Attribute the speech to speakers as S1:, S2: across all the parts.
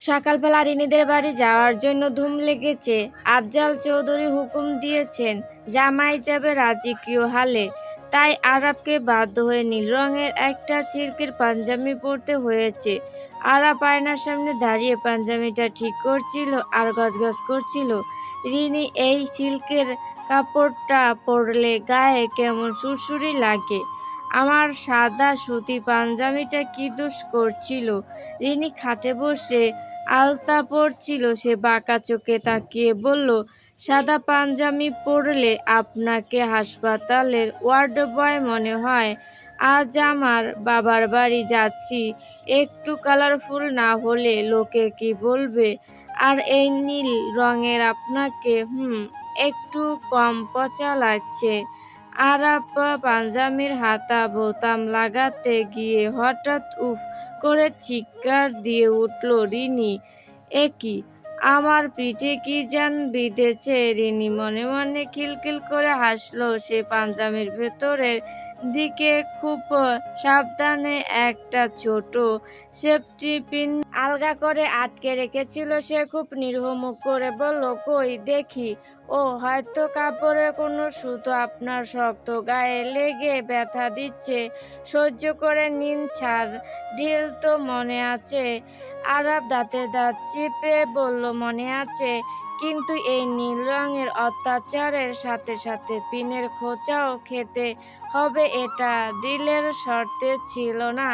S1: সকালবেলা রিনিদের বাড়ি যাওয়ার জন্য ধুম লেগেছে। আফজাল চৌধুরী হুকুম দিয়েছেন জামাই যাবে রাজকীয় হালে। তাই আরাবকে বাধ্য হয়ে নীল রঙের একটা সিল্কের পাঞ্জাবি পরতে হয়েছে। আরাব আয়নার সামনে দাঁড়িয়ে পাঞ্জাবিটা ঠিক করছিল আর গজগজ করছিল, রিনি এই সিল্কের কাপড়টা পরলে গায়ে কেমন সুরসুরি লাগে। আমার সাদা সুতি পাঞ্জাবিটা কি দোষ করছিল? রিনি খাটে বসে আলতা পরছিল। সে বাঁকা চোখে তাকিয়ে বলল, সাদা পাঞ্জাবি পরলে আপনাকে হাসপাতালের ওয়ার্ড বয় মনে হয়। আজ আমার বাবার বাড়ি যাচ্ছি, একটু কালারফুল না হলে লোকে কি বলবে? আর এই নীল রঙের আপনাকে একটু কম পচা লাগছে। আরাপ পাঞ্জাবির হাতা বোতাম লাগাতে গিয়ে হঠাৎ উফ করে চিৎকার দিয়ে উঠল রিনি। একি, আমার পিঠে কি যেন বিঁধেছে। রিনি মনে মনে খিলখিল করে হাসলো। সে পাঞ্জাবির ভেতরের দিকে খুব সাবধানে একটা ছোট সেফটি পিন আলগা করে আটকে রেখেছিল। সে খুব নিরীহ মুখ করে বলল, কই দেখি। ও হয়তো কাপড়ের কোনো সুতো আপনার শক্ত গায়ে লেগে ব্যথা দিচ্ছে, সহ্য করে নিন ছাড়। ঢিল তো মনে আছে? আরাব দাঁতে দাঁত চেপে বলল, মনে আছে, কিন্তু এই নীল রঙের অত্যাচারের সাথে সাথে পিনের খোঁচাও খেতে হবে, এটা ডিলের শর্তে ছিল না।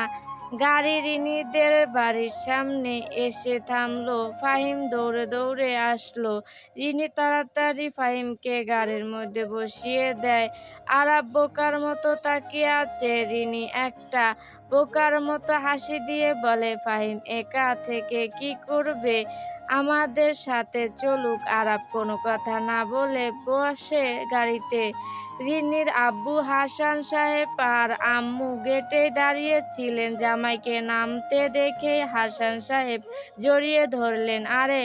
S1: গাড়ি রিনিদের বাড়ির সামনে এসে থামলো। ফাহিম দৌড়ে দৌড়ে আসলো। রিনি তাড়াতাড়ি ফাহিমকে গাড়ির মধ্যে বসিয়ে দেয়। আরাব বোকার মতো তাকিয়ে আছে। রিনি একটা বোকার মতো হাসি দিয়ে বলে, ফাহিম একা থেকে কি করবে, আমাদের সাথে চলুক। আরাব কোনো কথা না বলে বসে গাড়িতে। রিনির আব্বু হাসান সাহেব আর আম্মু গেটে দাঁড়িয়েছিলেন। জামাইকে নামতে দেখে হাসান সাহেব জড়িয়ে ধরলেন, আরে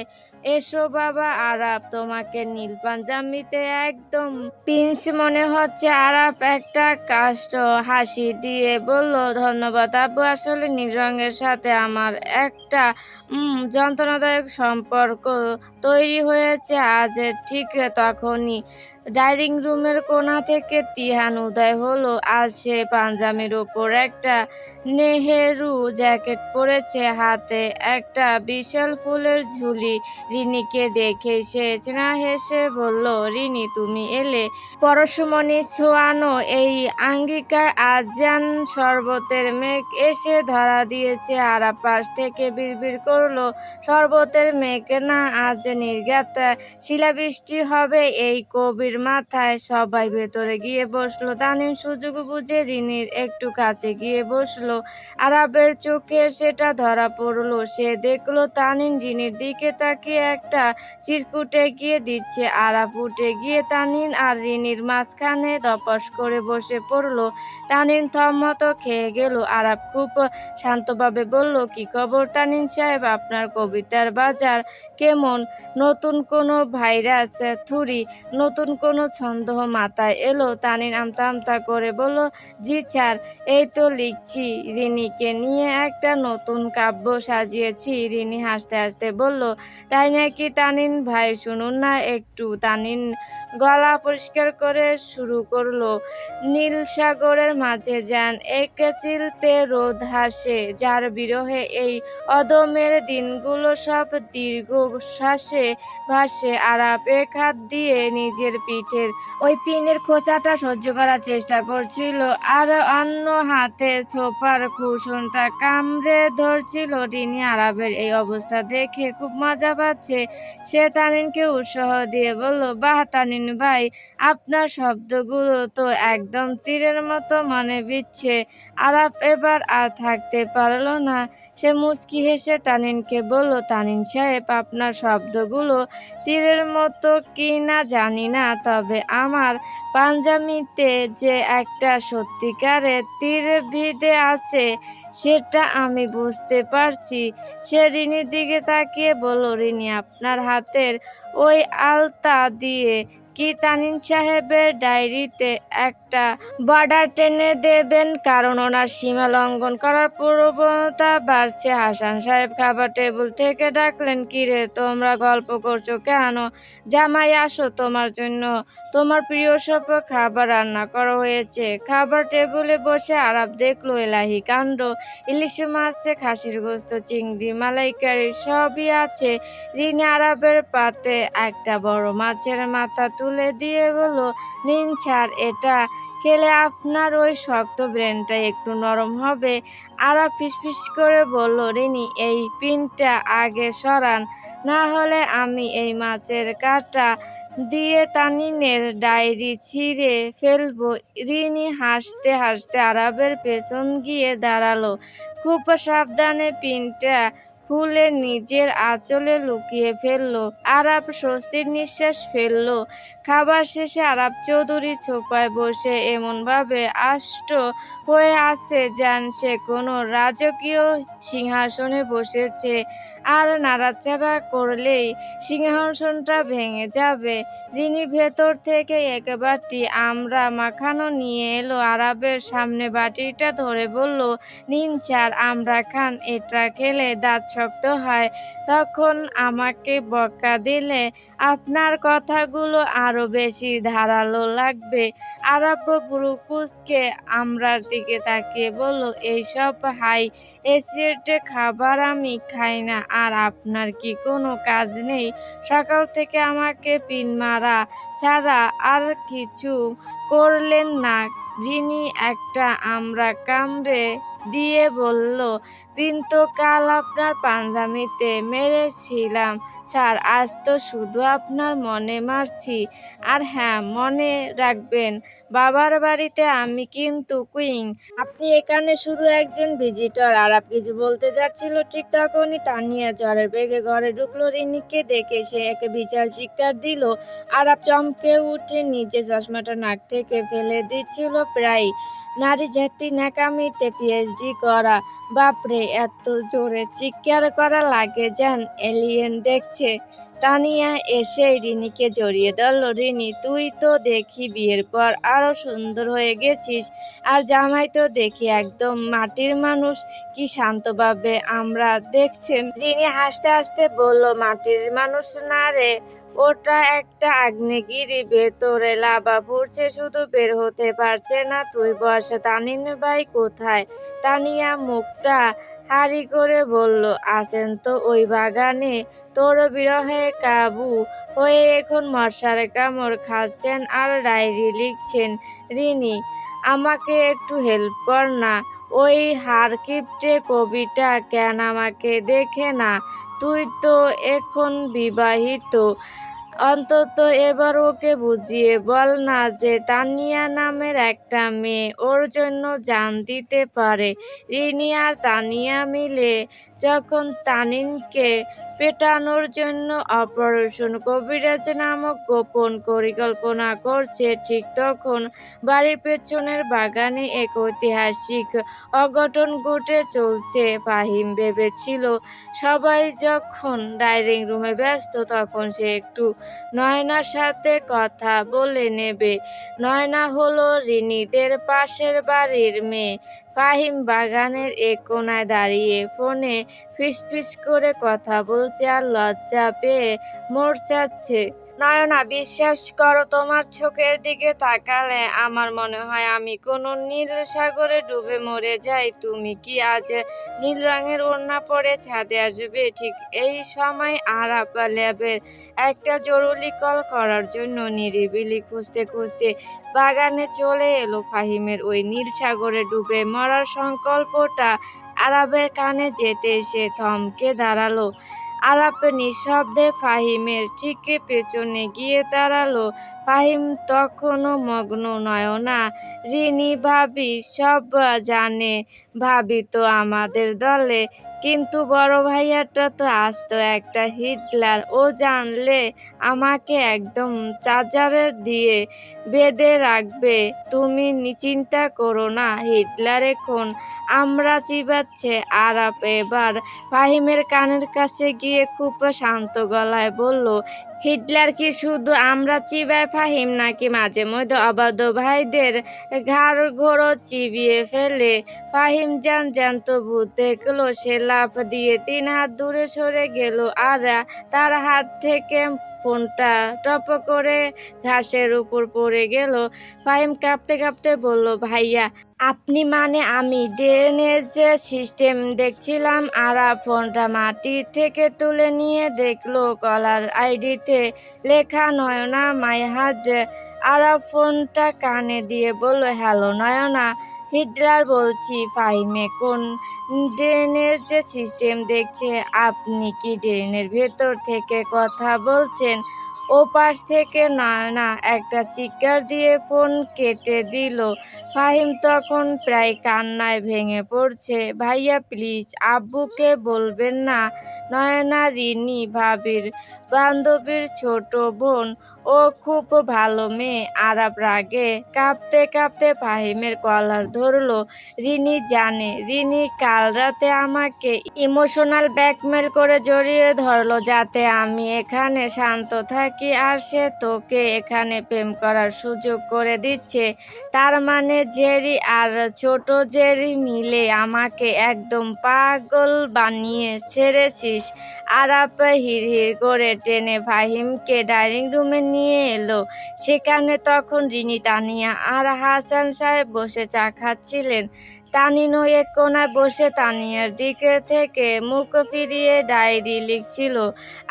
S1: এসো বাবা আরাব, তোমাকে নীল পাঞ্জাবিতে একদম প্রিন্স মনে হচ্ছে। আরাব একটা কাষ্ট হাসি দিয়ে বলল, ধন্যবাদ আব্বু, আসলে নীল রঙের সাথে আমার একটা যন্ত্রণাদায়ক সম্পর্ক তৈরি হয়েছে আজ ঠিক তখনই। ডাইনিং রুমের কোণা থেকে তিহান উদয় হলো। আজ সে পাঞ্জাবির ওপর একটা নেহেরু জ্যাকেট পরেছে, হাতে একটা বিশাল ফুলের ঝুলি। রিনিকে দেখে সে চেনা হেসে বলল, রিনি তুমি এলে। পরশমণি ছোঁয়ানো এই আঙ্গিকায় আজ যেন শরবতের মেঘ এসে ধরা দিয়েছে। আরাপ পাশ থেকে বিড়বিড় করলো, শরবতের মেঘ না, আজ নির্ঘাত শিলাবৃষ্টি হবে এই কবির মাথায়। সবাই ভেতরে গিয়ে বসলো। তানিম সুযোগ বুঝে রিনির একটু কাছে গিয়ে বসলো। আরাবের চোখে সেটা ধরা পড়লো। সে দেখলো তানিম রিনির দিকে তাকিয়ে একটা চিরকুট এগিয়ে দিচ্ছে। আরাব উঠে গিয়ে তানিম আর রিনির মাঝখানে ধপাস করে বসে পড়লো। তানিম থতমত খেয়ে গেল। আরাব খুব শান্তভাবে বলল, কি খবর তানিম সাহেব, আপনার কবিতার বাজার কেমন? নতুন কোনো ভাইরাস থুরি, নতুন কোনো ছন্দ মাথায় এলো? তানিম আমতা আমতা করে বলল, জি স্যার, এই তো লিখছি, রিনিকে নিয়ে একটা নতুন কাব্য সাজিয়েছি। রিনি হাসতে হাসতে বলল, তাই নাকি তানিম ভাই, শুনুন না একটু। তানিম গলা পরিষ্কার করে শুরু করলো, নীল সাগরের মাঝে যান এক চিলতে রোদ হাসে, যার বিরহে এই অদমের দিনগুলো সব দীর্ঘ শ্বাসে ভাসে। আরাপ এক হাত দিয়ে নিজের পিঠের ওই পিনের খোঁচাটা সহ্য করার চেষ্টা করছিল, আর অন্য হাতে ছোপার কুশনটা কামড়ে ধরছিল। রিনি আরাবের এই অবস্থা দেখে খুব মজা পাচ্ছে। সে তানিমকে উৎসাহ দিয়ে বলল, বাহ তানিম ভাই, আপনার শব্দগুলো তো একদম তীরের মতো মনে বিচ্ছে। আরাব এবার আর থাকতে পারল না। সে মুচকি হেসে তানিমকে বলল, তানিম সাহেব, আপনার শব্দগুলো তীরের মতো কি না জানি না, তবে আমার পাঞ্জাবিতে যে একটা সত্যিকারের তীর বিঁধে আছে সেটা আমি বুঝতে পারছি। সে রিনির দিকে তাকিয়ে বলল, রিনি, আপনার হাতের ওই আলতা দিয়ে কি তানিম সাহেবের ডায়েরিতে একটা বর্ডার টেনে দেবেন, কারণ ওনার সীমা লঙ্ঘন করার প্রবণতা বাড়ছে। হাসান সাহেব খাবার টেবিল থেকে ডাকলেন, কিরে তোমরা গল্প করছো কেন? জামাই আসো, তোমার জন্য তোমার প্রিয় সব খাবার রান্না করা হয়েছে। খাবার টেবিলে বসে আরাফ দেখলো এলাহি কাণ্ড, ইলিশ মাছ, খাসির গোস্ত, চিংড়ি, মালাইকারি সবই আছে। রিনি আরাফের পাতে একটা বড় মাছের মাথা তুলে দিয়ে বলল, নিন স্যার, এটা খেলে আপনার ওই শক্ত ব্রেনটা একটু নরম হবে। আরাফ ফিসফিস করে বলল, রিনি এই পিনটা আগে সরান, না হলে আমি এই মাছের কাঁটা দিয়ে তানিনের ডায়েরি ছিঁড়ে ফেলবো। রিনি হাসতে হাসতে আরাফের পেছন গিয়ে দাঁড়ালো, খুব সাবধানে পিনটা খুলে নিজের আঁচলে লুকিয়ে ফেললো। আরাফ স্বস্তির নিঃশ্বাস ফেললো। খাবার শেষে আরাফ চৌধুরী সোফায় বসে এমনভাবে আষ্ট হয়ে আছে যেন সে কোনো রাজকীয় সিংহাসনে বসেছে, আর নাড়াচাড়া করলেই সিংহাসনটা ভেঙে যাবে। রিনি ভেতর থেকে এক বাটি আমড়া মাখানো নিয়ে এলো, আরাফের সামনে বাটিটা ধরে বলল, নিন স্যার, আমড়া খান, এটা খেলে দাঁত শক্ত হয়। তখন আমাকে বকা দিলে আপনার কথাগুলো আরো বেশি ধারালো লাগবে। আরাফ ভ্রু কুঁচকে আমড়ার দিকে তাকিয়ে বলল, এইসব হাই অ্যাসিড খাবার আমি খাই না। আর আপনার কি কোনো কাজ নেই? সকাল থেকে আমাকে পিন মারা ছাড়া আর কিছু করলেন না। রিনি একটা আমড়া কামড়ে দিয়ে বলল, পিন তো কাল আপনার পাঞ্জাবিতে মেরেছিলাম স্যার, আজ তো শুধু আপনার মনে মারছি। আর হ্যাঁ, মনে রাখবেন, বাবার বাড়িতে আমি কিন্তু কুইন, আপনি এখানে শুধু একজন ভিজিটর। আরাফ কিছু বলতে যাচ্ছিল, ঠিক তখনই তানিয়া ঝড়ের বেগে ঘরে ঢুকলো। রিনিকে দেখে সে একে বিশাল চিৎকার দিল। আরাফ চমকে উঠে নিজে চশমাটা নাক থেকে ফেলে দিচ্ছিল। প্রায় নারী জাতি ন্যাকামিতে পিএইচডি করা, বাপরে, এত জোরে চিৎকার করা লাগে যেন এলিয়েন দেখছে। তানিয়া এসে রিনিকে জড়িয়ে ধরল। রিনি, তুই তো দেখি বিয়ের পর আরো সুন্দর হয়ে গেছিস, আর জামাই তো দেখি একদম মাটির মানুষ। কি শান্তভাবে আমরা দেখছেন। রিনি হাসতে হাসতে বলল, মাটির মানুষ না রে, ওটা একটা আগ্নেয়গিরি, ভেতরে লাভা ফুটছে, শুধু বের হতে পারছে না। তুই বস, তানিন ভাই কোথায়? তানিয়া মুখটা হাড়ি করে বলল, আছেন তো ওই বাগানে, তোর বিরহে কাবু হয়ে এখন মশার কামড় খাচ্ছেন আর ডায়েরি লিখছেন। রিনি, আমাকে একটু হেল্প কর না, ওই হাড় কিপটে কবিটা কেন আমাকে দেখে না? তুই তো এখন বিবাহিত, অন্তত এবার ওকে বুঝিয়ে বল না যে তানিয়া নামের একটা মেয়ে ওর জন্য জান দিতে পারে। রিনি আর তানিয়া মিলে যখন তানিনকে পেটানোর জন্য অপারেশন কবিরাজ নামক গোপন পরিকল্পনা করছে, ঠিক তখন বাড়ির পেছনের বাগানে এক ঐতিহাসিক অঘটন ঘটে চলছে। ফাহিম ভেবেছিল সবাই যখন ডাইনিং রুমে ব্যস্ত, তখন সে একটু নয়নার সাথে কথা বলে নেবে। নয়না হলো রিনিদের পাশের বাড়ির মেয়ে। ফাহিম বাগানের এক কোনায় দাঁড়িয়ে ফোনে ফিসফিস করে কথা বলছে আর লজ্জা পেয়ে মোচড়াচ্ছে। নয়না, বিশ্বাস করো, তোমার চোখের দিকে তাকালে আমার মনে হয় আমি কোনো নীল সাগরে ডুবে মরে যাই। তুমি কি আজ নীল রঙের ওড়না পরে ছাদে আসবে? ঠিক এই সময় আরাফ ল্যাবের একটা জরুরি কল করার জন্য নিরিবিলি খুঁজতে খুঁজতে বাগানে চলে এলো। ফাহিমের ওই নীল সাগরে ডুবে মরার সংকল্পটা আরাফের কানে যেতে সে থমকে দাঁড়ালো। আরাফ নিঃশব্দে ফাহিমের ঠিক পেছনে গিয়ে দাঁড়ালো। ফাহিম তখনও মগ্ন। নয়না, রিনি ভাবি সব জানে, ভাবি তো আমাদের দলে, কিন্তু বড় ভাইয়াটা তো আস্ত একটা হিটলার, ও জানলে আমাকে একদম চার্জারে দিয়ে বেঁধে রাখবে। তুমি চিন্তা করো না, হিটলার এখন আমরা চিবাচ্ছে। আরাফ এবার ফাহিমের কানের কাছে গিয়ে খুব শান্ত গলায় বলল, হিটলার কি শুধু আমরা চিবাই ফাহিম, নাকি মাঝে মধ্যে অবাধ্য ভাইদের ঘাড় ঘোড়ো চিবিয়ে ফেলে? ফাহিম জ্যান্ত ভূত দেখলো, সে লাফ দিয়ে 3 হাত দূরে সরে গেল, আর তার হাত থেকে ফোনটা টপ করে ঘাসের উপর পড়ে গেল। ফাহিম কাঁপতে কাঁপতে বলল, ভাইয়া আপনি? মানে আমি ড্রেনেজ সিস্টেম দেখছিলাম। আর ফোনটা মাটি থেকে তুলে নিয়ে দেখলো কলার আইডিতে লেখা নয়না মাই হাজ। আর ফোনটা কানে দিয়ে বলল, হ্যালো নয়না, হিটলার বলছি। ফাহিমে কোন ড্রেনেজ সিস্টেম দেখছে? আপনি কি ড্রেনের ভেতর থেকে কথা বলছেন? ওপাশ থেকে নয়না একটা চিৎকার দিয়ে ফোন কেটে দিল। ফাহিম তখন প্রায় কান্নায় ভেঙে পড়ছে। ভাইয়া প্লিজ, আব্বুকে বলবেন না। নয়না রিনি ভাবির বান্ধবীর ছোট বোন, ও খুব ভালো মেয়ে। আরাপ রাগে কাঁপতে কাঁপতে ফাহিমের কলার ধরলো। রিনি জানে? রিনি কাল রাতে আমাকে ইমোশনাল ব্ল্যাকমেল করে জড়িয়ে ধরলো যাতে আমি এখানে শান্ত থাকি, আর সে তোকে এখানে প্রেম করার সুযোগ করে দিচ্ছে। তার মানে জেরি আর ছোট জেরি মিলে আমাকে একদম পাগল বানিয়ে ছেড়েছিস। আরাপ হিড়হিড় করে টেনে ফাহিমকে ডাইনিং রুমে নিয়ে এলো। সেখানে তখন রিনি, তানিয়া আর হাসান সাহেব বসে চা খাচ্ছিলেন। তানিনও এক কোনায় বসে তানিয়ার দিকে থেকে মুখ ফিরিয়ে ডায়েরি লিখছিল।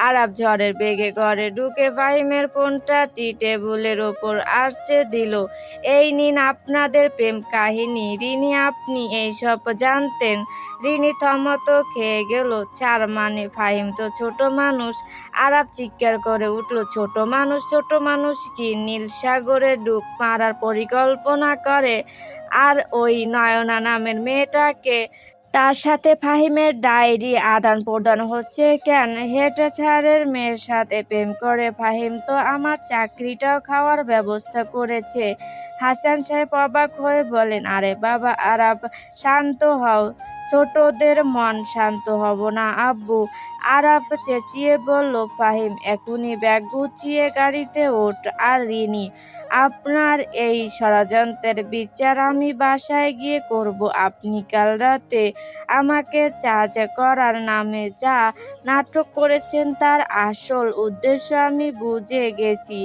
S1: আরাপ ঝড়ের বেগে ঘরে ঢুকে ফাহিমের ফোনটা টি টেবিলের ওপর আছড়ে দিল। এই নিন আপনাদের প্রেম কাহিনী। রিনি, আপনি এইসব জানতেন? রিনি থমথ খেয়ে গেল। চার মানে? ফাহিম তো ছোট মানুষ। আরাপ চিৎকার করে উঠল, ছোট মানুষ? ছোট মানুষ কি নীল সাগরে ডুব মারার পরিকল্পনা করে? আর ওই নয়না নামের মেয়েটাকে? তার সাথে ফাহিমের ডায়েরি আদান প্রদান হচ্ছে কেন? হেড স্যারের মেয়ের সাথে প্রেম করে ফাহিম তো আমার চাকরিটাও খাওয়ার ব্যবস্থা করেছে। হাসান সাহেব অবাক হয়ে বলেন, আরে বাবা আরাপ, শান্ত হও। ছোটদের মন শান্ত হব না আব্বু। আরাপ চেঁচিয়ে বলল, ফাহিম এখনই ব্যাগ গুছিয়ে গাড়িতে ওঠ। আর রিনি, আপনার এই ষড়যন্ত্রের বিচার আমি বাসায় গিয়ে করব। আপনি কাল রাতে আমাকে চার্জ করার নামে যা নাটক করেছেন তার আসল উদ্দেশ্য আমি বুঝে গেছি।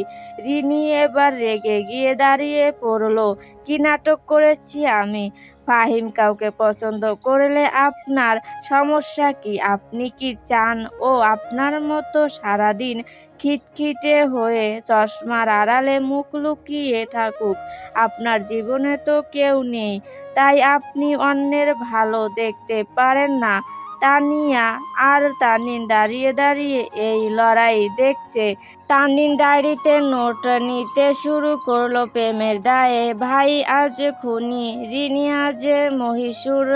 S1: রিনি এবার রেগে গিয়ে দাঁড়িয়ে পড়ল। কি নাটক করেছি আমি? ফাহিম কাউকে পছন্দ করলে আপনার সমস্যা কি? আপনি কি চান ও আপনার মতো সারাদিন খিটখিটে হয়ে চশমার আড়ালে মুখ লুকিয়ে থাকুক? আপনার জীবনে তো কেউ নেই, তাই আপনি অন্যের ভালো দেখতে পারেন না। তানিয়া আর তানিন দাঁড়িয়ে দাঁড়িয়ে এই লড়াই দেখছে। তানিন ডায়েরিতে নোট নিতে শুরু করলো। প্রেমের দায়ে ভাই আজ খুনি, রিনি আজ মহীশূর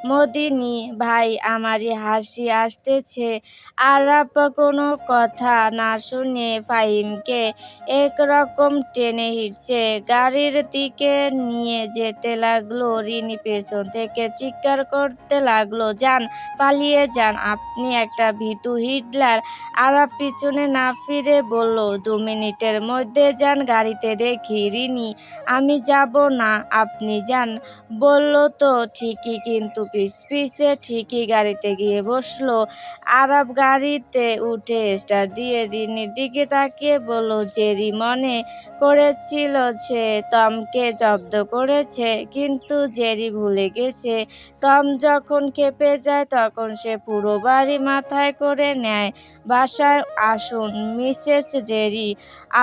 S1: মদিনী। ভাই আমারই হাসি আসতেছে। আরাপ কোনো কথা না শুনে ফাহিমকে একরকম টেনে হিঁচড়ে গাড়ির দিকে নিয়ে যেতে লাগলো। রিনি পেছন থেকে চিৎকার করতে লাগলো, যান, পালিয়ে যান, আপনি একটা ভীতু হিটলার। আরাপ পিছনে না ফিরে বলল, 2 মিনিটের মধ্যে যান, গাড়িতে দেখি। রিনি, আমি যাব না, আপনি যান। বলল তো ঠিকই, কিন্তু পিছে ঠিকই গাড়িতে গিয়ে বসলো। আরাপ গাড়িতে উঠে স্টার্ট দিয়ে রিনির দিকে তাকিয়ে বলল, জেরি মনে করেছিল সে টমকে জব্দ করেছে, কিন্তু জেরি ভুলে গেছে টম যখন খেপে যায় তখন সে পুরো বাড়ি মাথায় করে নেয়। বাসায় আসুন মিসেস জেরি,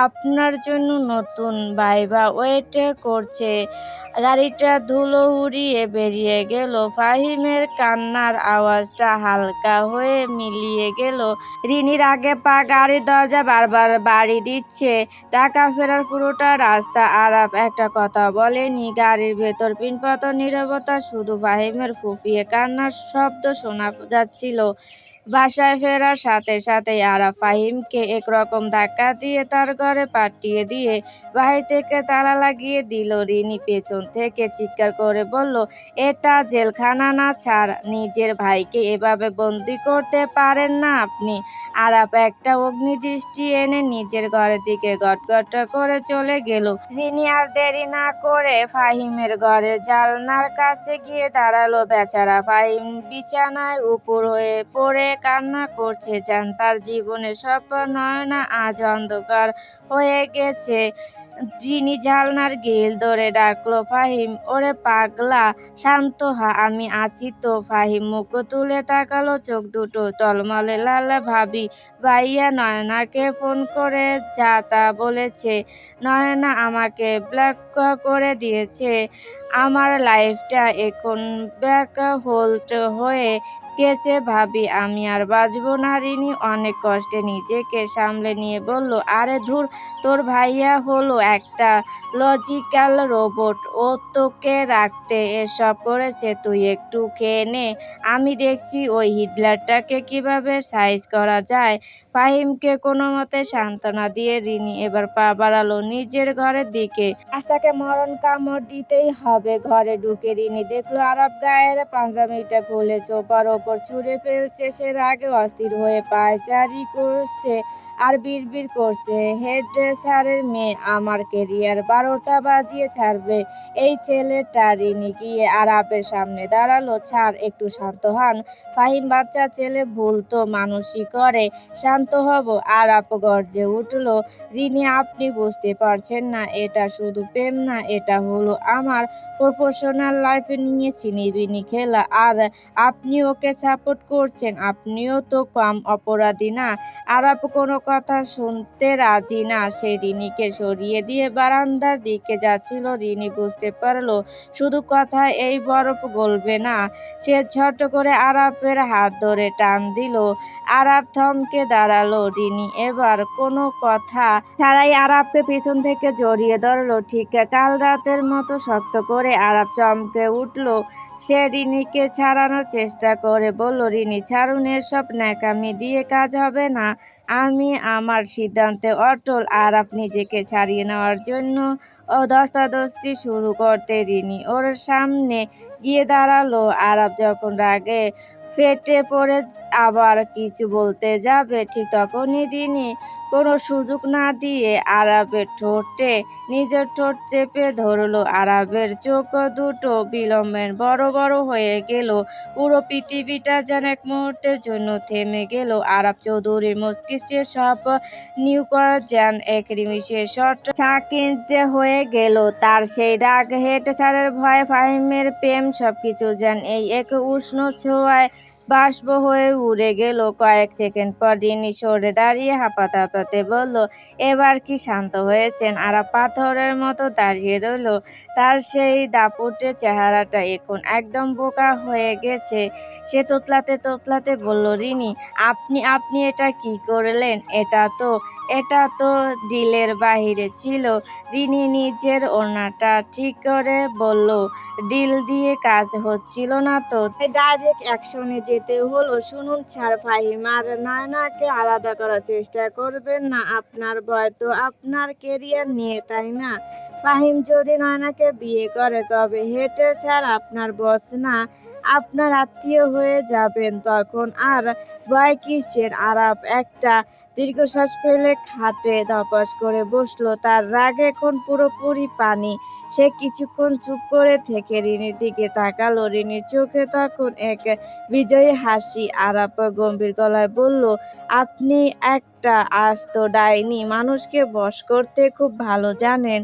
S1: আপনার জন্য নতুন ভাইবা ওয়েট করছে। গাড়িটা ধুলো উড়িয়ে বেরিয়ে গেল। ফাহিমের কান্নার আওয়াজটা হালকা হয়ে মিলিয়ে গেল। রিনির আগে পা গাড়ির দরজা বারবার বাড়ি দিচ্ছে। টাকা ফেরার পুরোটা রাস্তা আরাপ একটা কথা বলেনি। গাড়ির ভেতর পিনপতন নীরবতা, শুধু ফাহিমের ফুঁপিয়ে কান্নার শব্দ শোনা যাচ্ছিল। বাসায় ফেরার সাথে সাথেই আরাফ ফাহিমকে একরকম ধাক্কা দিয়ে তার ঘরে পাঠিয়ে দিয়ে বাহির থেকে তালা লাগিয়ে দিল। রিনি পেছন থেকে চিৎকার করে বলল, এটা জেলখানা না স্যার, নিজের ভাইকে এভাবে বন্দি করতে পারেন না আপনি। আরাফ একটা অগ্নিদৃষ্টি এনে নিজের ঘরের দিকে গটগট করে চলে গেল। রিনি আর দেরি না করে ফাহিমের ঘরের জানলার কাছে গিয়ে দাঁড়ালো। বেচারা ফাহিম বিছানায় উপর হয়ে পড়ে কান্না করছে, যেন তার জীবনের সব নয়না আজ অন্ধকার হয়ে গেছে। রিনি জানলার গ্রিল ধরে ডাকলো, ফাহিম, ওরে পাগলা, শান্ত হা, আমি আছি তো। ফাহিম মুখ তুলে তাকালো, চোখ দুটো টলমলে লাল। ভাবি, ভাইয়া নয়নাকে ফোন করে যা তা বলেছে। নয়না আমাকে ব্লক করে দিয়েছে। আমার লাইফটা এখন ব্যাক হোল্ড হয়ে গেছে ভাবি, আমি আর বাঁচবো না। রিনি অনেক কষ্টে নিজেকে সামলে নিয়ে বলল, আরে ধুর, তোর ভাইয়া হলো একটা লজিক্যাল রোবট, ও তোকে রাখতে এসব করেছে। তুই একটু খেয়ে নে, আমি দেখছি ওই হিটলারটাকে কিভাবে সাইজ করা যায়। ফাহিমকে কোনো মতে সান্ত্বনা দিয়ে রিনি এবার পা বাড়ালো নিজের ঘরের দিকে। আজ তাকে মরণ কামড় দিতেই হবে। ঘরে ঢুকে রিনি দেখলো আরাফ গায়ের পাঞ্জাবিটা খুলে সোফার ওপর ছুঁড়ে ফেলছে। সে রাগে অস্থির হয়ে পায়চারি করছে আর বিড়বিড় করছে, হেড স্যারের মেয়ে আমার কেরিয়ার 12টা বাজিয়ে ছাড়বে এই ছেলেটা। রিনি গিয়ে আরাফের সামনে দাঁড়ালো। ছাড়, একটু শান্ত হন। ফাহিম বাচ্চা ছেলে, ভুল তো মানুষই করে, শান্ত হব। আরাফ গর্জে উঠল, রিনি আপনি বুঝতে পারছেন না, এটা শুধু প্রেম না, এটা হলো আমার প্রফেশনাল লাইফ নিয়ে ছিনিবিনি খেলা। আর আপনি ওকে সাপোর্ট করছেন, আপনিও তো কম অপরাধী না। আরাফ কোনো কথা শুনতে রাজি না। সে রিনিকে সরিয়ে দিয়ে বারান্দার দিকে যাচ্ছিল। রিনি বুঝতে পারলো শুধু কথা এই বরফ গলবে না। সে ছোট করে আরাফের হাত ধরে টান দিল। আরাফ থমকে দাঁড়ালো। রিনি এবার কোনো কথা ছাড়াই আরাফকে পিছন থেকে জড়িয়ে ধরলো, ঠিক কাল রাতের মতো শক্ত করে। আরাফ চমকে উঠল। সে রিনিকে ছাড়ানোর চেষ্টা করে বলল, রিনি ছাড়ুন, এসব ন্যাকামি দিয়ে কাজ হবে না। আমি আমার সিদ্ধান্তে অটল। আরাফ নিজেকে ছাড়িয়ে নেওয়ার জন্য ধস্তাধস্তি শুরু করতে রিনি ওর সামনে গিয়ে দাঁড়ালো। আরাফ যখন রাগে ফেটে পড়ে আবার কিছু বলতে যাবে, ঠিক তখনই রিনি কোনো সুযোগ না দিয়ে আরাফের ঠোঁটে নিজের ঠোঁট চেপে ধরলো। আরাফের চোখ দুটো বিলম্বে বড় বড় হয়ে গেল। পুরো পৃথিবীটা যেন এক মুহূর্তের জন্য থেমে গেল। আরাফ চৌধুরীর মস্তিষ্কে সব নিউক্লিয়ার যেন এক নিমিষে শর্ট সার্কিট হয়ে গেল। তার সেই রাগ, হেড ছাড়ের ভয়, ফাহিমের প্রেম, সবকিছু যেন এই এক উষ্ণ ছোঁয়ায় বাষ্প হয়ে উড়ে গেল। কয়েক সেকেন্ড পর রিনি সরে দাঁড়িয়ে হাঁপাতে হাঁপাতে বলল, এবার কি শান্ত হয়েছেন? আরাফ পাথরের মতো দাঁড়িয়ে রইল। তার সেই দাপুটে চেহারাটা এখন একদম বোকা হয়ে গেছে। সে তোতলাতে তোতলাতে বলল, রিনি, আপনি আপনি এটা কি করলেন? এটা তো ডিলের বাহিরে ছিল। রিনি নিজের ওড়নাটা ঠিক করে বলল, ডিল দিয়ে কাজ হচ্ছিল না তো, তাই ডাইরেক্ট অ্যাকশনে যেতে হলো। শুনুন স্যার, ফাহিম আর নয়নাকে আলাদা করার চেষ্টা করবেন না। আপনার ভয় তো আপনার কেরিয়ার নিয়ে, তাই না? ফাহিম যদি নয়নাকে বিয়ে করে তবে হেড স্যার আপনার বস না, আপনার আত্মীয় হয়ে যাবেন। তখন আর ভয় কিসের? আরাফ একটা দীর্ঘশ্বাস ফেলে খাটে ধপাস করে বসলো। তার রাগ এখন পুরোপুরি পানি। সে কিছুক্ষণ চুপ করে থেকে রিনির দিকে তাকালো। রিনির চোখে তখন এক বিজয়ী হাসি। আরাফ গম্ভীর গলায় বলল, আপনি একটা আস্ত ডাইনি, মানুষকে বশ করতে খুব ভালো জানেন।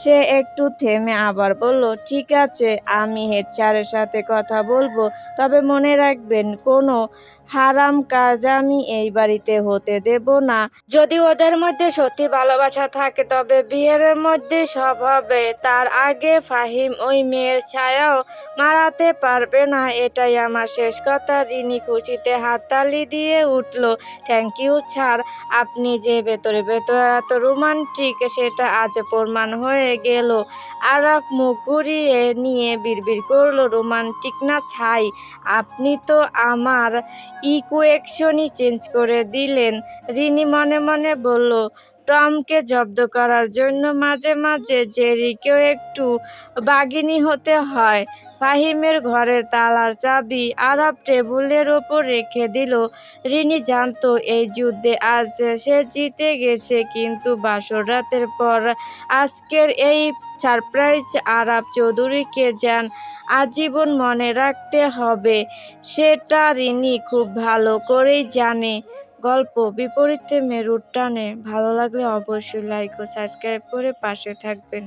S1: সে একটু থেমে আবার বলল, ঠিক আছে, আমি হেড স্যারের সাথে কথা বলবো, তবে মনে রাখবেন কোনো হারাম কাজ আমি এই বাড়িতে হতে দেব না। যদি ওদের মধ্যে সত্যি ভালোবাসা থাকে তবে বিয়ের মধ্যে সব হবে। তার আগে ফাহিম ওই মেয়ের ছায়াও মারাতে পারবে না। এটাই আমার শেষ কথা। রিনি খুশিতে হাততালি দিয়ে উঠল, থ্যাংক ইউ স্যার, আপনি যে ভেতরে ভেতরে এত রোমান্টিক সেটা আজ প্রমাণ হয়ে গেল। আরাফ মুখ ঘুরিয়ে নিয়ে বিড়বিড় করলো, রোমান্টিক না ছাই, আপনি তো আমার ইকুয়েশনই চেঞ্জ করে দিলেন। রিনি মনে মনে বলল, টমকে জব্দ করার জন্য মাঝে মাঝে জেরিকেও একটু বাঘিনী হতে হয়। ফাহিমের ঘরের তালার চাবি আরাপ টেবিলের ওপর রেখে দিল। রিনি জানতো এই যুদ্ধে আজ সে জিতে গেছে, কিন্তু বাসর রাতের পর আজকের এই সারপ্রাইজ আরাপ চৌধুরীকে যেন আজীবন মনে রাখতে হবে, সেটা রিনি খুব ভালো করেই জানে। গল্প বিপরীতে মেরুর টানে ভালো লাগলে অবশ্যই লাইক ও সাবস্ক্রাইব করে পাশে থাকবেন।